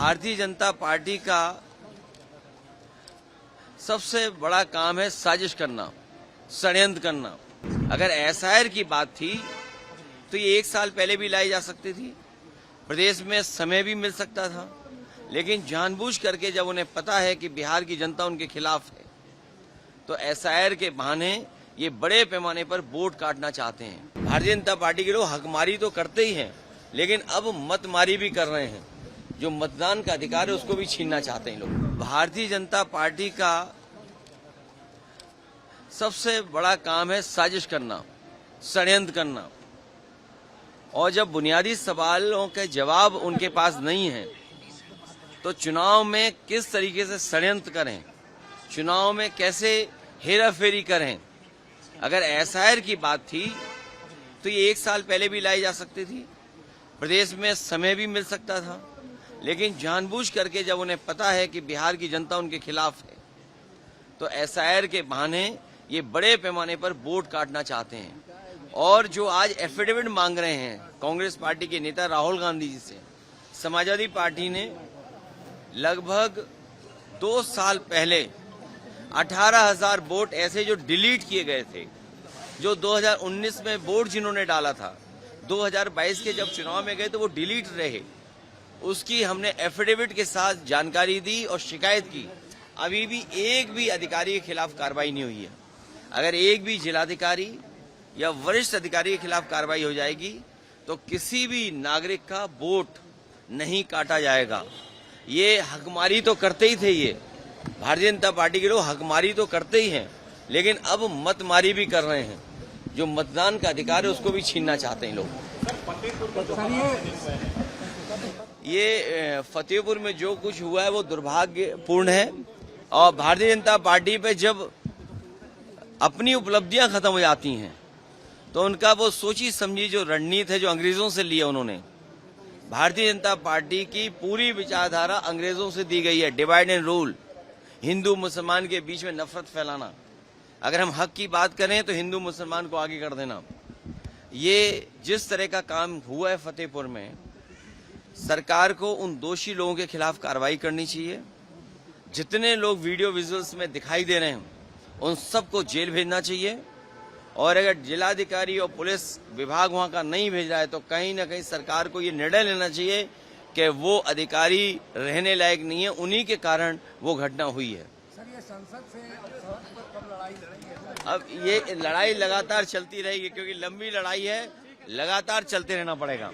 Bharatiya Janata party का सबसे बड़ा काम है साजिश करना, षड्यंत्र करना। अगर एसआईआर की बात थी तो ये 1 साल पहले भी लाई जा सकती थी, प्रदेश में समय भी मिल सकता था, लेकिन जानबूझ करके जब उन्हें पता है कि बिहार की जनता उनके खिलाफ है तो एसआईआर के बहाने ये बड़े पैमाने पर वोट काटना चाहते हैं। भारतीय जनता पार्टी के लोग हकमारी तो करते ही हैं, लेकिन अब मतमारी भी कर रहे हैं। जो मतदान का अधिकार है उसको भी छीनना चाहते हैं लोग। भारतीय जनता पार्टी का सबसे बड़ा काम है साजिश करना, षड्यंत्र करना। और जब बुनियादी सवालों के जवाब उनके पास नहीं है तो चुनाव में किस तरीके से षड्यंत्र करें, चुनाव में कैसे हेराफेरी करें। अगर एसआईआर की बात थी तो ये 1 साल पहले भी लाई जा सकती थी, प्रदेश में समय भी मिल सकता था, लेकिन जानबूझ करके जब उन्हें पता है कि बिहार की जनता उनके खिलाफ है तो एसआईआर के बहाने ये बड़े पैमाने पर वोट काटना चाहते हैं। और जो आज एफिडेविट मांग रहे हैं कांग्रेस पार्टी के नेता राहुल गांधी जी से, समाजवादी पार्टी ने लगभग 2 साल पहले 18,000 वोट ऐसे जो डिलीट किए गए थे, जो 2019 में वोट जिन्होंने डाला था, 2022 के जब चुनाव में गए तो वो डिलीट रहे, उसकी हमने एफिडेविट के साथ जानकारी दी और शिकायत की। अभी भी एक भी अधिकारी के खिलाफ कार्रवाई नहीं हुई है। अगर एक भी जिलाधिकारी या वरिष्ठ अधिकारी के खिलाफ कार्रवाई हो जाएगी तो किसी भी नागरिक का वोट नहीं काटा जाएगा। ये हकमारी तो करते ही थे, ये भारतीय जनता पार्टी के लोग हकमारी तो करते ही हैं, लेकिन अब मतमारी भी कर रहे हैं। जो मतदान का अधिकार है उसको भी छीनना चाहते हैं लोग। ये फतेहपुर में जो कुछ हुआ है वो दुर्भाग्यपूर्ण है। और भारतीय जनता पार्टी पे जब अपनी उपलब्धियां खत्म हो जाती हैं तो उनका वो सोची समझी जो रणनीति है जो अंग्रेजों से लिया उन्होंने, भारतीय जनता पार्टी की पूरी विचारधारा अंग्रेजों से दी गई है। डिवाइड एंड रूल, हिंदू मुसलमान के बीच में नफरत फैलाना। अगर हम हक की बात करें तो हिंदू मुसलमान को आगे कर देना। ये जिस तरह का काम हुआ है फतेहपुर में, सरकार को उन दोषी लोगों के खिलाफ कार्रवाई करनी चाहिए। जितने लोग वीडियो विजुअल्स में दिखाई दे रहे हैं उन सबको जेल भेजना चाहिए। और अगर जिलाधिकारी और पुलिस विभाग वहां का नहीं भेज रहा है तो कहीं ना कहीं सरकार को ये निर्णय लेना चाहिए कि वो अधिकारी रहने लायक नहीं है, उन्हीं के कारण वो घटना हुई है। सर, ये संसद से कब लड़ाई लड़ेंगे? अब ये लड़ाई लगातार चलती रहेगी क्योंकि लंबी लड़ाई है, लगातार चलते रहना पड़ेगा।